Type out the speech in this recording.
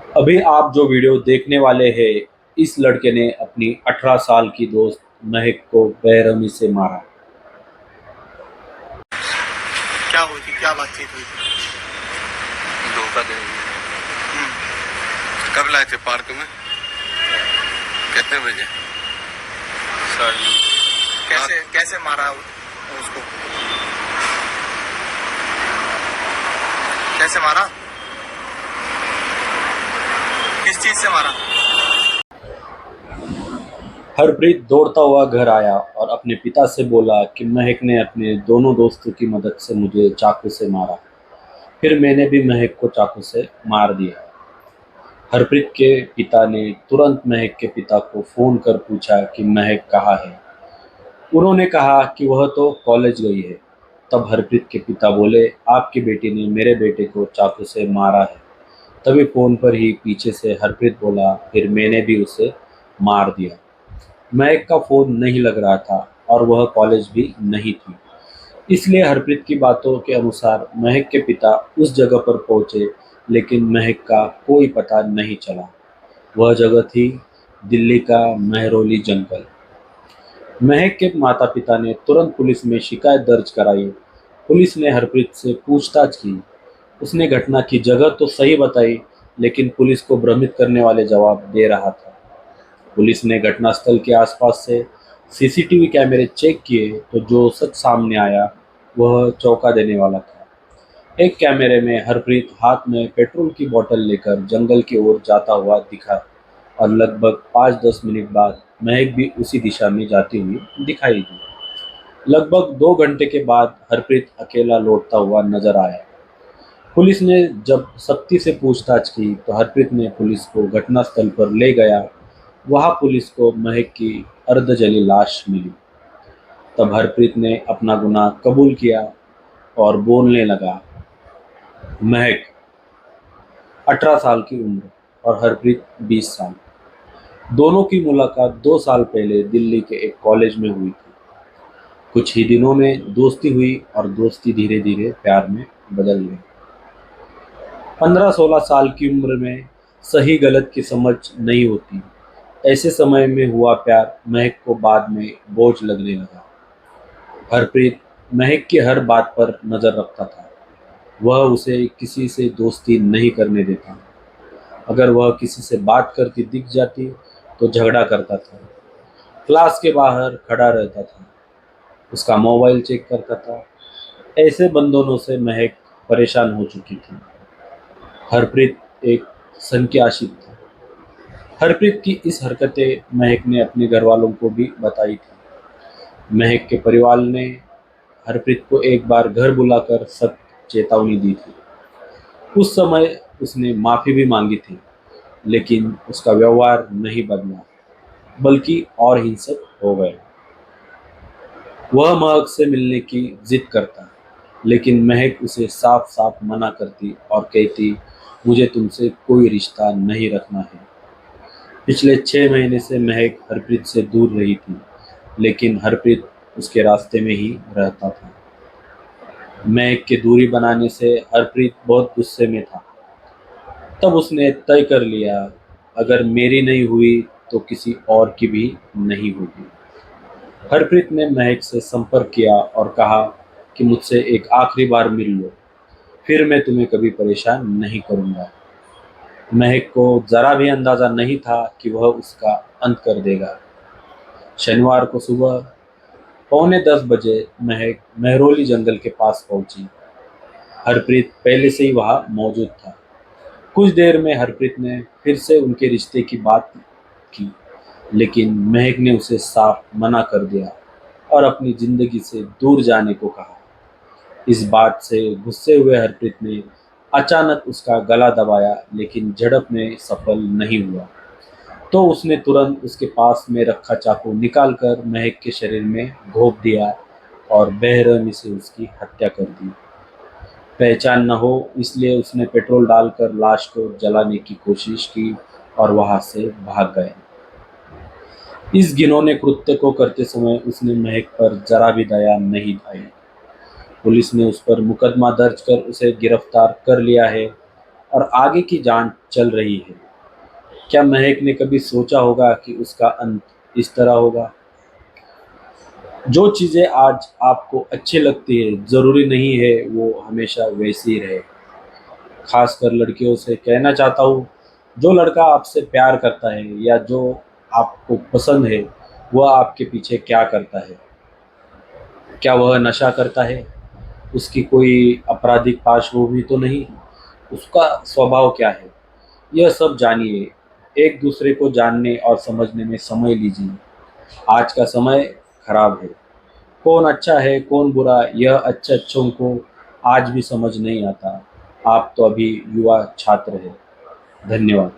अभी आप जो वीडियो देखने वाले हैं, इस लड़के ने अपनी 18 साल की दोस्त महक को बेरहमी से मारा। क्या हुई थी, क्या बातचीत हुई थी? धोखा देंगे। हम्म, कब लाए थे पार्क में? कितने बजे? साढ़े कैसे कैसे मारा उसको? कैसे मारा? किस चीज से मारा? हरप्रीत दौड़ता हुआ घर आया और अपने पिता से बोला कि महक ने अपने दोनों दोस्तों की मदद से मुझे चाकू से मारा। फिर मैंने भी महक को चाकू से मार दिया। हरप्रीत के पिता ने तुरंत महक के पिता को फोन कर पूछा कि महक कहाँ है। उन्होंने कहा कि वह तो कॉलेज गई है। तब हरप्रीत के पिता बोले, आपकी बेटी ने मेरे बेटे को चाकू से मारा है। तभी फोन पर ही पीछे से हरप्रीत बोला, फिर मैंने भी उसे मार दिया। महक का फोन नहीं लग रहा था और वह कॉलेज भी नहीं थी। इसलिए हरप्रीत की बातों के अनुसार महक के पिता उस जगह पर पहुंचे, लेकिन महक का कोई पता नहीं चला। वह जगह थी दिल्ली का महरौली जंगल। महक के माता पिता ने तुरंत पुलिस में शिकायत दर्ज कराई। पुलिस ने हरप्रीत से पूछताछ की। उसने घटना की जगह तो सही बताई, लेकिन पुलिस को भ्रमित करने वाले जवाब दे रहा था। पुलिस ने घटनास्थल के आसपास से सीसीटीवी कैमरे चेक किए तो जो सच सामने आया वह चौंका देने वाला था। एक कैमरे में हरप्रीत हाथ में पेट्रोल की बोतल लेकर जंगल की ओर जाता हुआ दिखा और लगभग 5-10 मिनट बाद महक भी उसी दिशा में जाती हुई दिखाई दी। लगभग 2 घंटे के बाद हरप्रीत अकेला लौटता हुआ नजर आया। पुलिस ने जब सख्ती से पूछताछ की तो हरप्रीत ने पुलिस को घटनास्थल पर ले गया। वहां पुलिस को महक की अर्ध जली लाश मिली। तब हरप्रीत ने अपना गुनाह कबूल किया और बोलने लगा। महक 18 साल की उम्र और हरप्रीत 20 साल। दोनों की मुलाकात 2 साल पहले दिल्ली के एक कॉलेज में हुई थी। कुछ ही दिनों में दोस्ती हुई और दोस्ती धीरे धीरे प्यार में बदल गई। 15-16 साल की उम्र में सही गलत की समझ नहीं होती। ऐसे समय में हुआ प्यार महक को बाद में बोझ लगने लगा। हरप्रीत महक की हर बात पर नजर रखता था। वह उसे किसी से दोस्ती नहीं करने देता। अगर वह किसी से बात करती दिख जाती तो झगड़ा करता था। क्लास के बाहर खड़ा रहता था। उसका मोबाइल चेक करता था। ऐसे बंधनों से महक परेशान हो चुकी थी। हरप्रीत एक संख्याशिप था। हरप्रीत की इस हरकतें महक ने अपने घर वालों को भी बताई थी। महक के परिवार ने हरप्रीत को एक बार घर बुलाकर सख्त चेतावनी दी थी। उस समय उसने माफी भी मांगी थी, लेकिन उसका व्यवहार नहीं बदला, बल्कि और हिंसक हो गया। वह महक से मिलने की जिद करता, लेकिन महक उसे साफ साफ मना करती और कहती, मुझे तुमसे कोई रिश्ता नहीं रखना है। पिछले 6 महीने से महक हरप्रीत से दूर रही थी, लेकिन हरप्रीत उसके रास्ते में ही रहता था। महक की दूरी बनाने से हरप्रीत बहुत गुस्से में था। तब उसने तय कर लिया, अगर मेरी नहीं हुई तो किसी और की भी नहीं होगी। हरप्रीत ने महक से संपर्क किया और कहा कि मुझसे एक आखिरी बार मिल लो, फिर मैं तुम्हें कभी परेशान नहीं करूंगा। महक को जरा भी अंदाजा नहीं था कि वह उसका अंत कर देगा। शनिवार को सुबह 9:45 बजे महक महरौली जंगल के पास पहुंची। हरप्रीत पहले से ही वहां मौजूद था। कुछ देर में हरप्रीत ने फिर से उनके रिश्ते की बात की, लेकिन महक ने उसे साफ मना कर दिया और अपनी जिंदगी से दूर जाने को कहा। इस बात से गुस्से हुए हरप्रीत ने अचानक उसका गला दबाया, लेकिन झड़प में सफल नहीं हुआ। तो उसने तुरंत उसके पास में रखा चाकू निकालकर महक के शरीर में घोंप दिया और बेरहमी से उसकी हत्या कर दी। पहचान न हो इसलिए उसने पेट्रोल डालकर लाश को जलाने की कोशिश की और वहां से भाग गया। इस घिनौने कृत्य को करते समय उसने महक पर जरा भी दया नहीं आई। पुलिस ने उस पर मुकदमा दर्ज कर उसे गिरफ्तार कर लिया है। और आगे की जांच चल रही है। क्या महक ने कभी सोचा होगा कि उसका अंत इस तरह होगा? जो चीज़ें आज आपको अच्छी लगती है ज़रूरी नहीं है वो हमेशा वैसी ही रहे। खासकर लड़कियों से कहना चाहता हूँ, जो लड़का आपसे प्यार करता है या जो आपको पसंद है, वह आपके पीछे क्या करता है? क्या वह नशा करता है? उसकी कोई आपराधिक पार्श्वभूमि तो नहीं? उसका स्वभाव क्या है? यह सब जानिए। एक दूसरे को जानने और समझने में समय लीजिए। आज का समय खराब है। कौन अच्छा है, कौन बुरा, यह अच्छे-अच्छों को आज भी समझ नहीं आता। आप तो अभी युवा छात्र हैं। धन्यवाद।